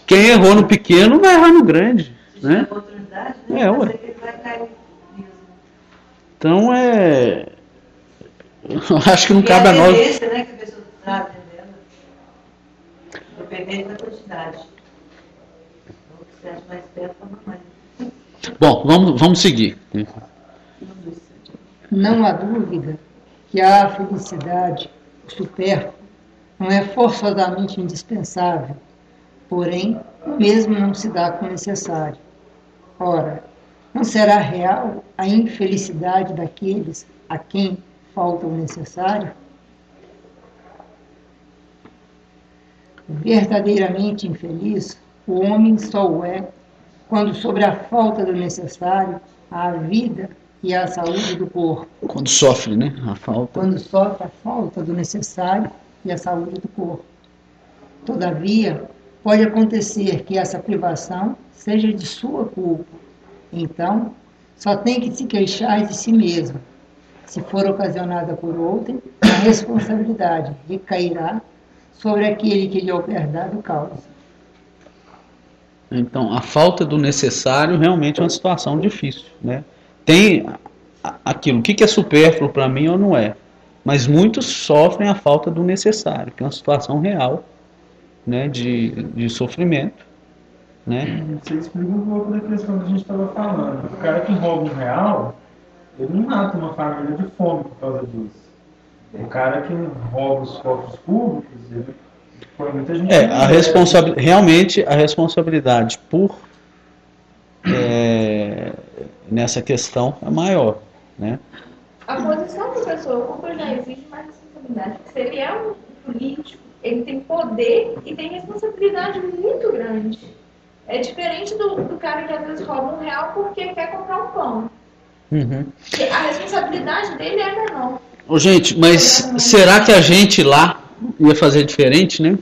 Quem errou no pequeno vai errar no grande. Né? Ué. Eu acho que não cabe a nós. É esse, né, que a pessoa está atendendo. Dependendo da quantidade. O que você acha mais perto, mais. Bom, vamos seguir. Não há dúvida que a felicidade supérflua não é forçosamente indispensável, porém, o mesmo não se dá com o necessário. Ora, não será real a infelicidade daqueles a quem falta o necessário? Verdadeiramente infeliz, o homem só o é quando, sobre a falta do necessário, há a vida e a saúde do corpo. Quando sofre, né? A falta. Quando sofre a falta do necessário e a saúde do corpo. Todavia, pode acontecer que essa privação seja de sua culpa. Então, só tem que se queixar de si mesmo. Se for ocasionada por outrem, a responsabilidade recairá sobre aquele que lhe houver dado causa. Então, a falta do necessário realmente é uma situação difícil, né? Tem aquilo, o que é supérfluo para mim ou não é? Mas muitos sofrem a falta do necessário, que é uma situação real, né, de sofrimento, né? Você explica um pouco da questão que a gente estava falando. O cara que rouba um R$1, ele não mata uma família de fome por causa disso. O cara que rouba os cofres públicos, ele põe muita gente... Realmente a responsabilidade por nessa questão é maior, né? A posição do professor já exige mais responsabilidade. Se ele é um político, ele tem poder e tem responsabilidade muito grande. É diferente do cara que às vezes rouba R$1 porque quer comprar um pão. Uhum. A responsabilidade dele é menor. Gente, mas será que a gente lá ia fazer diferente, né?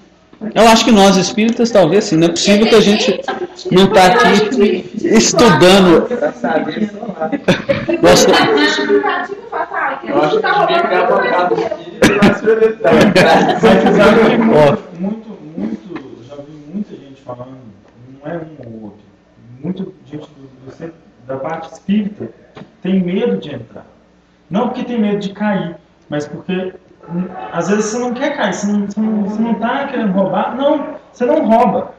Eu acho que nós espíritas talvez sim. Não é possível que a gente não está aqui estudando. Eu acho que devia criar bancada já vi muita gente falando, não é um ou outro, muita gente da parte espírita tem medo de entrar. Não porque tem medo de cair, mas porque às vezes você não quer cair, você não está querendo roubar. Não, você não rouba.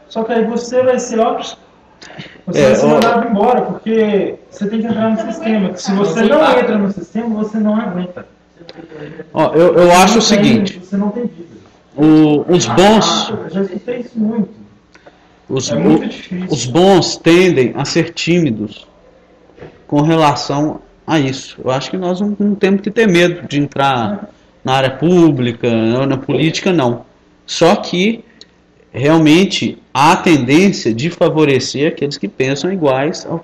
Só que aí você vai ser vai ser mandado embora, porque você tem que entrar no sistema. Se você não entra no sistema, você não aguenta. Eu acho o seguinte. Você não tem vida. Os bons... Eu já escutei isso muito. Muito difícil. Os bons tendem a ser tímidos com relação a isso. Eu acho que nós não temos que ter medo de entrar na área pública, na política, não. Só que realmente há a tendência de favorecer aqueles que pensam iguais aos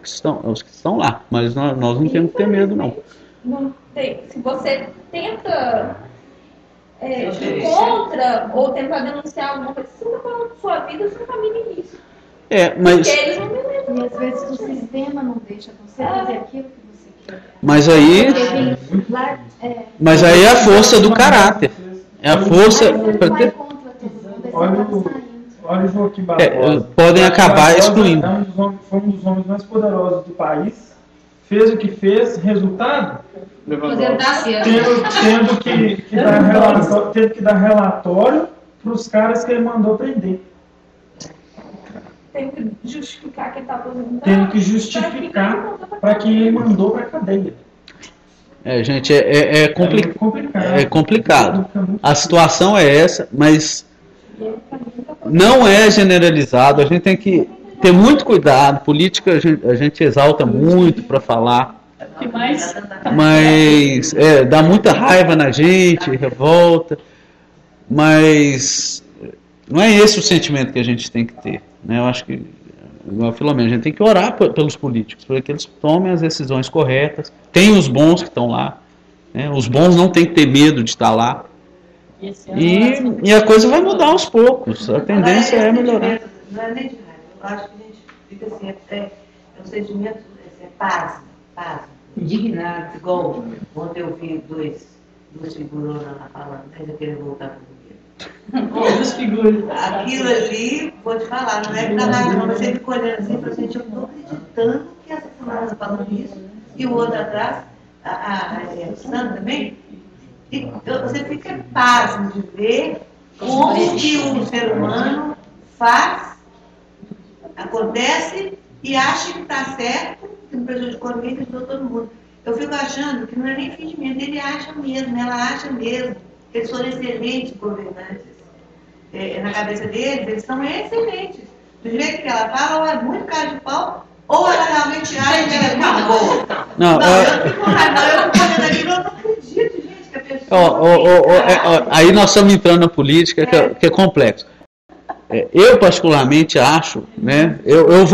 que estão lá. Mas nós não temos que ter medo, não. não tem, se você tenta ir contra ou tentar denunciar alguma coisa, você está falando de sua vida, sua família em risco. Mas... Porque eles não me E às vezes o sistema não deixa você fazer aquilo que você quer. Mas aí é a força do caráter. É a força. Olha o Joaquim Barbosa. Podem acabar excluindo. Foi um dos homens mais poderosos do país. Fez o que fez, resultado? Tendo que dar relatório para os caras que ele mandou prender. Tem que justificar que ele está aposentado. Tem que justificar para quem ele mandou para a cadeia. Gente, é complicado. A situação é essa, mas não é generalizado. A gente tem que ter muito cuidado. Política a gente exalta muito para falar, mas dá muita raiva na gente, revolta, mas não é esse o sentimento que a gente tem que ter, né? Eu acho que, igual a Filomena, a gente tem que orar pelos políticos, para que eles tomem as decisões corretas. Tem os bons que estão lá, né? Os bons não tem que ter medo de estar lá. E a coisa vai mudar aos poucos. A tendência é melhorar. Não é nem de raiva. Eu acho que a gente fica assim, é um sentimento, paz. Indignado. Igual ontem eu vi duas figuras lá falando, mas eu quero voltar para o aquilo ali, vou te falar, não é pra nada, não. Você fica olhando assim e fala assim, eu não estou acreditando que essa fulana está falando isso. E o outro atrás, a Sandra também. E você fica pasmo de ver como que o ser humano faz, acontece e acha que está certo, que não prejudicou ninguém, prejudicou todo mundo. Eu fico achando que não é nem fingimento, ele acha mesmo, ela acha mesmo, que eles foram excelentes governantes. Na cabeça deles, eles são excelentes. Do jeito que ela fala, ou é muito cara de pau, ou ela realmente acha que ela é muito boa. Não, eu fico raiva, eu fico olhando aquilo, eu não acredito, gente, que a pessoa... Aí nós estamos entrando na política, que é complexo. Eu particularmente acho, né, eu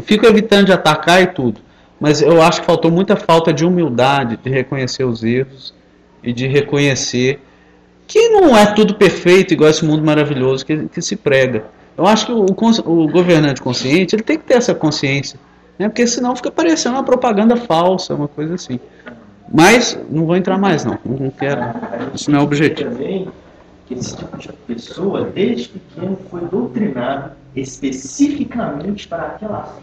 fico evitando de atacar e tudo, mas eu acho que faltou muita falta de humildade, de reconhecer os erros e de reconhecer que não é tudo perfeito igual esse mundo maravilhoso que se prega. Eu acho que o governante consciente, ele tem que ter essa consciência, né, porque senão fica parecendo uma propaganda falsa, uma coisa assim. Mas não vou entrar mais não quero, isso não é o objetivo. Também que esse tipo de pessoa, desde pequeno, foi doutrinado especificamente para aquela ação.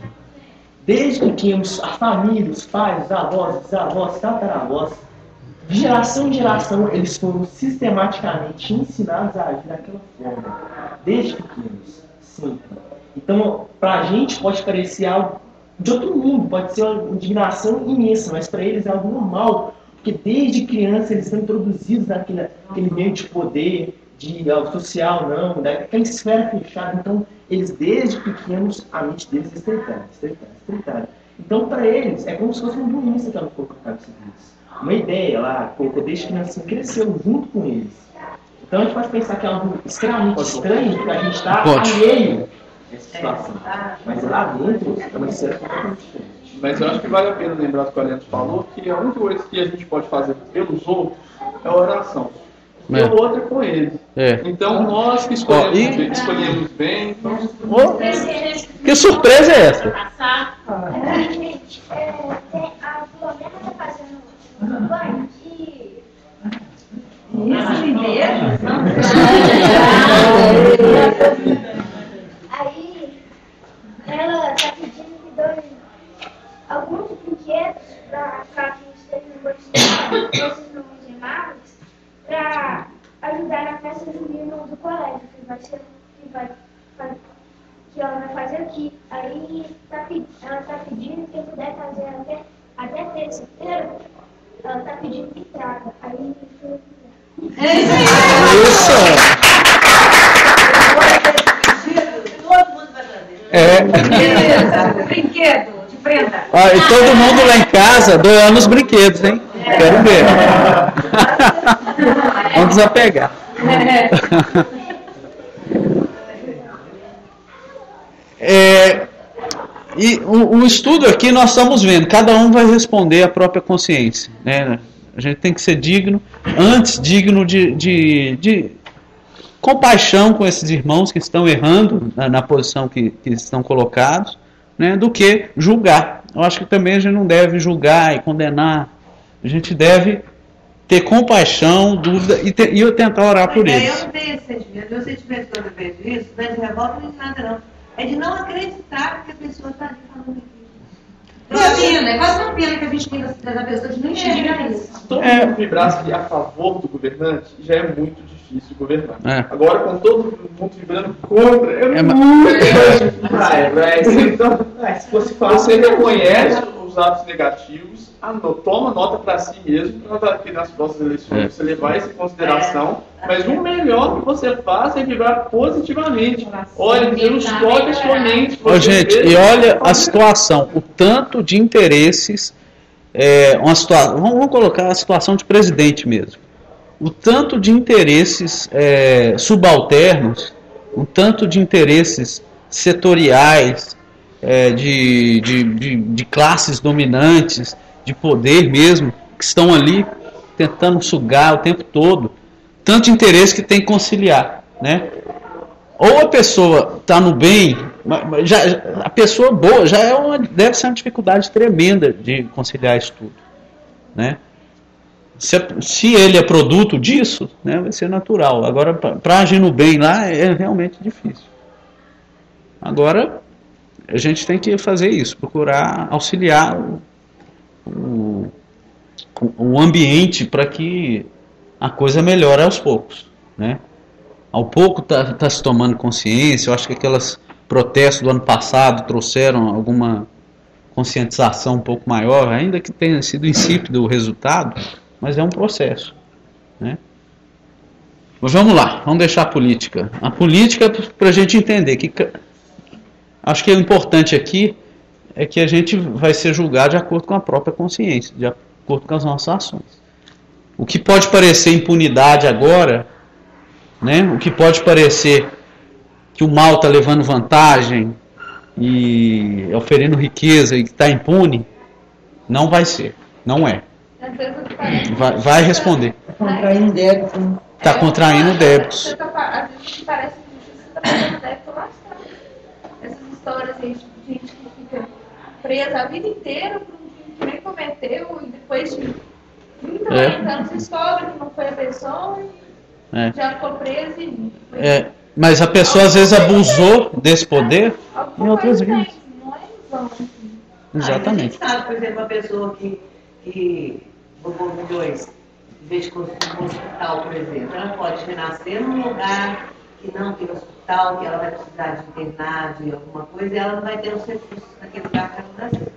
Desde pequeno, a família, os pais, os avós, bisavós, tataravós, de geração em geração, eles foram sistematicamente ensinados a agir daquela forma. Desde pequenos, sempre. Então, para a gente pode parecer algo de outro mundo, pode ser uma indignação imensa, mas para eles é algo normal, porque desde criança eles estão introduzidos naquele meio de poder, de social, não, daquela esfera fechada. Então, eles desde pequenos, a mente deles é estreitada. Então, para eles, é como se fosse uma doença que ela colocou na cabeça deles. Uma ideia lá, colocou desde criança, cresceu junto com eles. Então, a gente pode pensar que é algo extremamente estranho, porque a gente está alheio dessa situação. Mas lá dentro, é uma esfera completamente diferente. Mas eu acho que vale a pena lembrar do que o Aliança falou, que a única coisa que a gente pode fazer pelos outros é a oração. E o outro é com eles. Então nós que escolhemos bem. Então... Que surpresa é essa? Gente, a Filomena está fazendo um banho de... Aí ela está pedindo que doe alguns brinquedos para que estejam esses não gemados para ajudar na festa junina do colégio, que ela vai fazer aqui. Aí ela está pedindo que eu puder fazer até terça-feira, ela está pedindo que traga. Aí é isso aí! Todo mundo vai trazer. Brinquedo de prenda. E todo mundo lá em casa doando os brinquedos, hein? Quero ver. Vamos desapegar. E o estudo aqui nós estamos vendo, cada um vai responder à própria consciência, né? A gente tem que ser digno, antes digno de compaixão com esses irmãos que estão errando na posição que estão colocados, né, do que julgar. Eu acho que também a gente não deve julgar e condenar, a gente deve ter compaixão, dúvida e eu tentar orar por eles. Eu não tenho esse sentimento. Meu sentimento quando eu vejo isso, não é de revolta nem de nada não. É de não acreditar que a pessoa está ali falando aquilo. É quase uma pena que a gente tem da pessoa de não enxergar isso. Se todo mundo vibrasse a favor do governante, já é muito difícil governar. É. Agora, com todo mundo vibrando contra, é muito difícil. Então, se fosse fácil, você reconhece os atos negativos, toma nota para si mesmo, para que nas próximas eleições você levar isso em consideração, mas o melhor que você faz é vibrar positivamente. Olha, Deus toca a sua mente. Gente, e olha a situação, o tanto de interesses, vamos colocar a situação de presidente mesmo, o tanto de interesses subalternos, o tanto de interesses setoriais, de classes dominantes, de poder mesmo, que estão ali tentando sugar o tempo todo, tanto interesse que tem que conciliar, né? Ou a pessoa está no bem, a pessoa boa já deve ser uma dificuldade tremenda de conciliar isso tudo, né? Se ele é produto disso, né, vai ser natural. Agora, para agir no bem lá é realmente difícil. Agora, a gente tem que fazer isso, procurar auxiliar o ambiente para que a coisa melhore aos poucos, né? Ao pouco está se tomando consciência. Eu acho que aquelas protestos do ano passado trouxeram alguma conscientização um pouco maior, ainda que tenha sido insípido o resultado, mas é um processo, né? Mas vamos lá, vamos deixar a política. A política para a gente entender que acho que o importante aqui é que a gente vai ser julgado de acordo com a própria consciência, de acordo com as nossas ações. O que pode parecer impunidade agora, né? O que pode parecer que o mal está levando vantagem e oferecendo riqueza e que está impune, não vai ser, não é. Vai responder. Está contraindo débito. Está contraindo débitos. Às vezes parece que você está pagando débito lá atrás. Essas histórias aí de gente que fica presa a vida inteira por um crime que nem cometeu e depois de 30 anos descobre que não foi a pessoa e já ficou presa e... Mas a pessoa às vezes abusou desse poder em outras vidas. Não é ilusão. Exatamente. A gente sabe, por exemplo, uma pessoa que roubou milhões, em vez de construir um hospital, por exemplo, ela pode renascer num lugar que não tem hospital, que ela vai precisar de internar, de alguma coisa, e ela não vai ter os recursos naquele lugar que ela nasceu.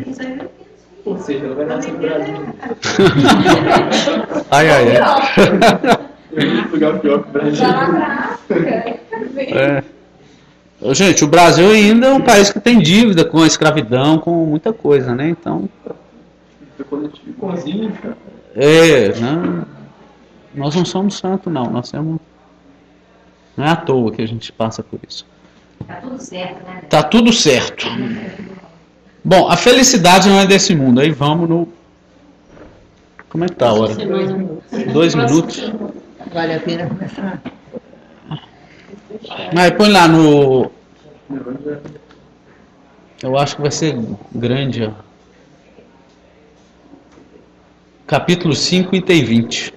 Isso aí eu penso. Ou seja, ela vai nascer no Brasil. Ai. Lugar pior que o Brasil. Gente, o Brasil ainda é um país que tem dívida com a escravidão, com muita coisa, né? Então. Nós não somos santos, não. Nós temos. Não é à toa que a gente passa por isso. Tá tudo certo, né? Tá tudo certo. Bom, a felicidade não é desse mundo. Aí vamos no. Como é que tá a hora? 2 minutos. Vale a pena começar. Aí põe lá no. Eu acho que vai ser grande, ó. Capítulo 5, item 20.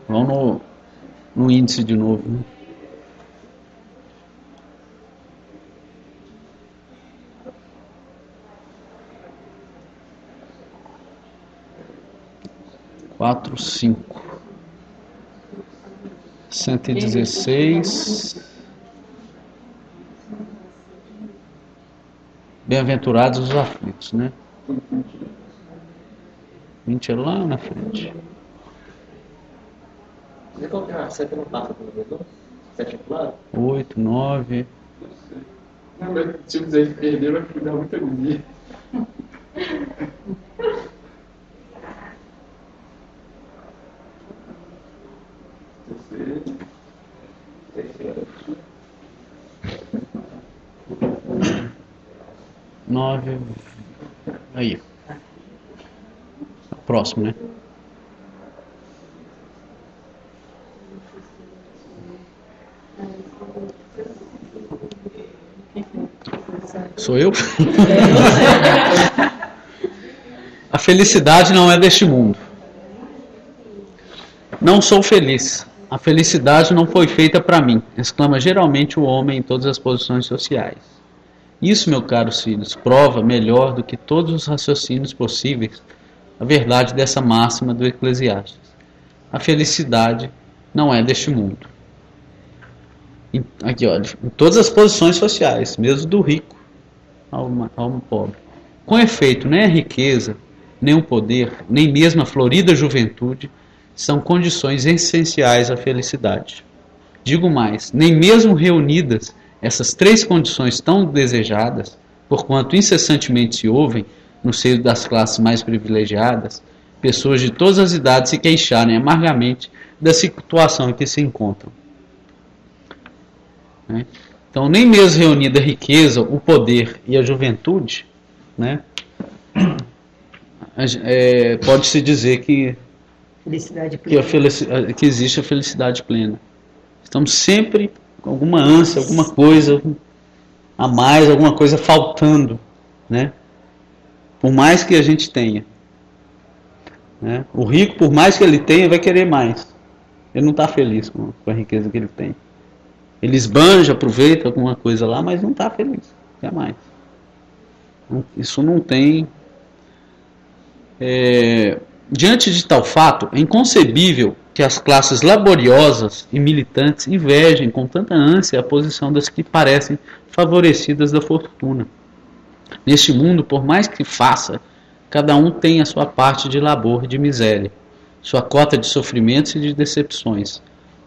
Vamos no índice de novo, né? Quatro, 5. 116. Bem-aventurados os aflitos, né? 20 é lá na frente. Você colocar a seta não passa pelo menos, 7 é claro? 8, 9. Não, mas se eu quiser perder, vai dar muita agonia. 19. Aí. Próximo, né? Sou eu? A felicidade não é deste mundo. Não sou feliz. A felicidade não foi feita para mim, exclama geralmente o homem em todas as posições sociais. Isso, meus caros filhos, prova melhor do que todos os raciocínios possíveis a verdade dessa máxima do Eclesiastes. A felicidade não é deste mundo. Aqui, olha, em todas as posições sociais, mesmo do rico ao pobre. Com efeito, nem a riqueza, nem o poder, nem mesmo a florida juventude são condições essenciais à felicidade. Digo mais, nem mesmo reunidas essas três condições tão desejadas, porquanto incessantemente se ouvem, no seio das classes mais privilegiadas, pessoas de todas as idades se queixarem amargamente da situação em que se encontram. Então, nem mesmo reunida a riqueza, o poder e a juventude, né, pode-se dizer que existe a felicidade plena. Estamos sempre com alguma ânsia, alguma coisa a mais, alguma coisa faltando, né? Por mais que a gente tenha, né? O rico, por mais que ele tenha, vai querer mais. Ele não está feliz com a riqueza que ele tem. Ele esbanja, aproveita alguma coisa lá, mas não está feliz, quer mais. Isso não tem... Diante de tal fato, é inconcebível que as classes laboriosas e militantes invejem com tanta ânsia a posição das que parecem favorecidas da fortuna. Neste mundo, por mais que faça, cada um tem a sua parte de labor e de miséria, sua cota de sofrimentos e de decepções,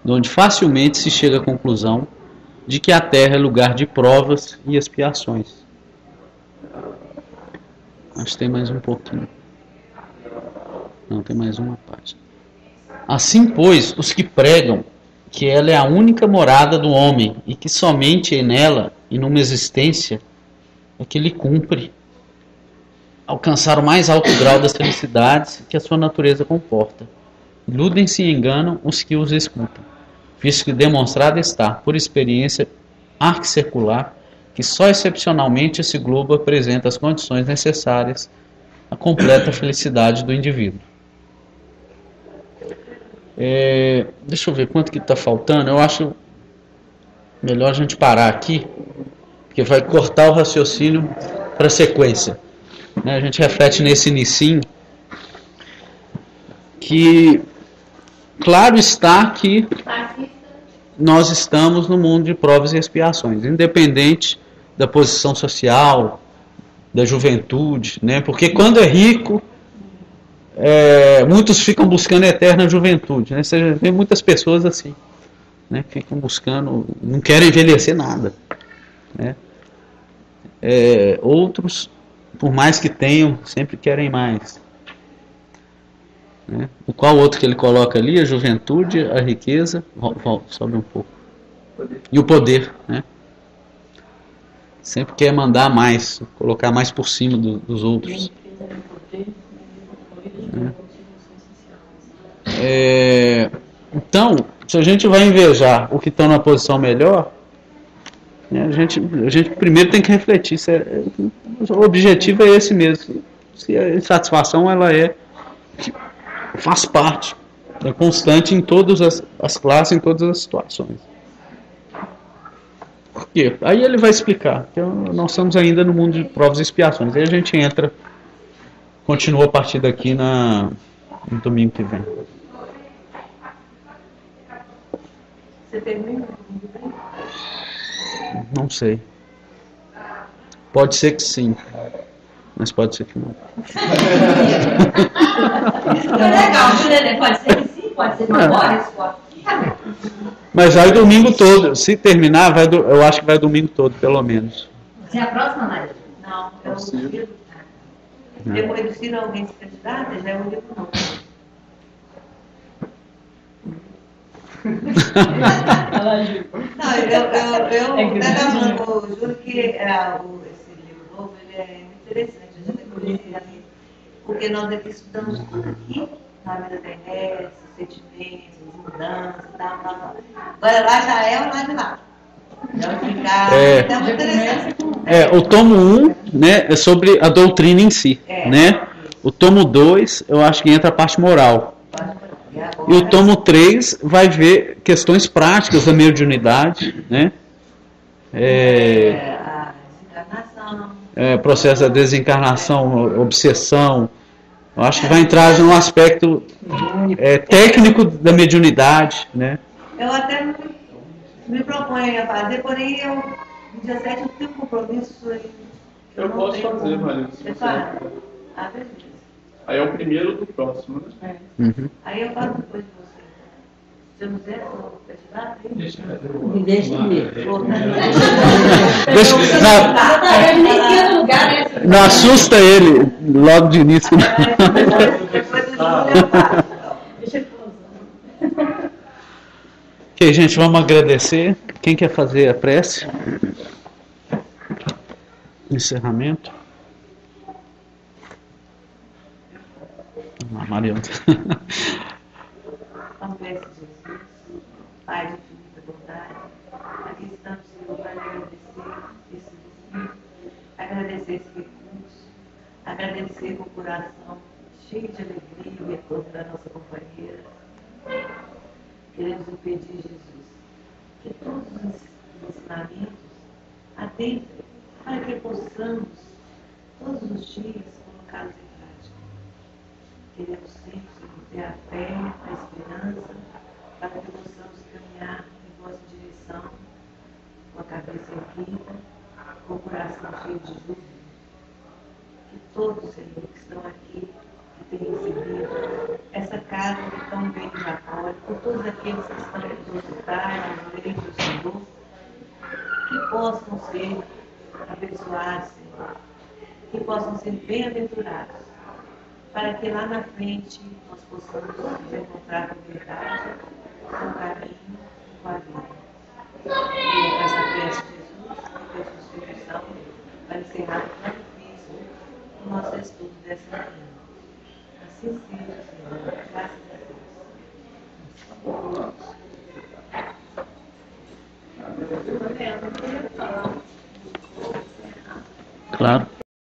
onde facilmente se chega à conclusão de que a terra é lugar de provas e expiações. Acho que tem mais um pouquinho. Não, tem mais uma página. Assim, pois, os que pregam que ela é a única morada do homem e que somente nela e numa existência é que ele cumpre alcançar o mais alto grau das felicidades que a sua natureza comporta. Iludem-se e enganam os que os escutam, visto que demonstrado está, por experiência arquicircular, que só excepcionalmente esse globo apresenta as condições necessárias à completa felicidade do indivíduo. Deixa eu ver quanto que está faltando. Eu acho melhor a gente parar aqui, porque vai cortar o raciocínio para a sequência. A gente reflete nesse inicinho que claro está que nós estamos no mundo de provas e expiações, independente da posição social, da juventude, né? Porque quando é rico, muitos ficam buscando a eterna juventude, né? Você vê muitas pessoas assim, né? Ficam buscando, não querem envelhecer nada, né? Outros, por mais que tenham, sempre querem mais, né? O qual outro que ele coloca ali? A juventude, a riqueza, sobe um pouco, e o poder, né? Sempre quer mandar mais, colocar mais por cima dos outros. Então, se a gente vai invejar o que estão na posição melhor, né, a gente primeiro tem que refletir. O objetivo é esse mesmo. Se a insatisfação ela faz parte, é constante em todas as classes, em todas as situações. Por quê? Aí ele vai explicar que nós estamos ainda no mundo de provas e expiações. Aí a gente continua a partir daqui no domingo que vem. Você termina? Não sei. Pode ser que sim, mas pode ser que não. Isso é legal, né? Pode ser que sim, pode ser que não pode. Mas vai domingo todo. Se terminar, eu acho que vai domingo todo, pelo menos. Você é a próxima, Maria? Não, eu não. Depois do Ciro alguém se candidata, já é um livro novo. Não, eu juro que esse livro novo, é interessante a gente conhecer ali, porque nós aqui estudamos tudo aqui, na vida terrestre, sentimentos, mudanças, tal. Agora lá já é o lado de lá. Então, muito interessante. O tomo 1, né, é sobre a doutrina em si, né? O tomo 2, eu acho que entra a parte moral. E o tomo 3 vai ver questões práticas da mediunidade, né? A desencarnação. Processo da desencarnação, obsessão. Eu acho que vai entrar num aspecto técnico da mediunidade, né? Eu até me proponho a fazer, porém eu, no dia 7 eu tenho um compromisso aí. Eu posso fazer, Maria. Você faz? Ah, beleza. Aí é o primeiro do próximo, né? Aí eu faço depois de você. Se eu não quiser, eu vou ajudar. Não assusta ele logo de início. Depois do jogo eu faço. Ok, gente, vamos agradecer. Quem quer fazer a prece? Encerramento. Maria. Confesso, Jesus, Pai de infinita bondade, aqui estamos, Senhor, para agradecer esse vizinho, agradecer esse recurso, agradecer com o coração cheio de alegria e retorno da nossa companheira. Queremos lhe pedir, Jesus, que todos os ensinamentos adentrem para que possamos, todos os dias, colocá-los em prática. Queremos sempre, Senhor, ter a fé, a esperança, para que possamos caminhar em vossa direção, com a cabeça erguida, com o coração cheio de júbilo. Que todos, Senhor, que estão aqui, que têm recebido essa casa que tão bem nos acolhe, por todos aqueles que estão nos hospitais, nos leitos do Senhor, que possam ser abençoados, Senhor, que possam ser bem-aventurados, para que lá na frente nós possamos nos encontrar com a verdade, com o caminho e com a vida.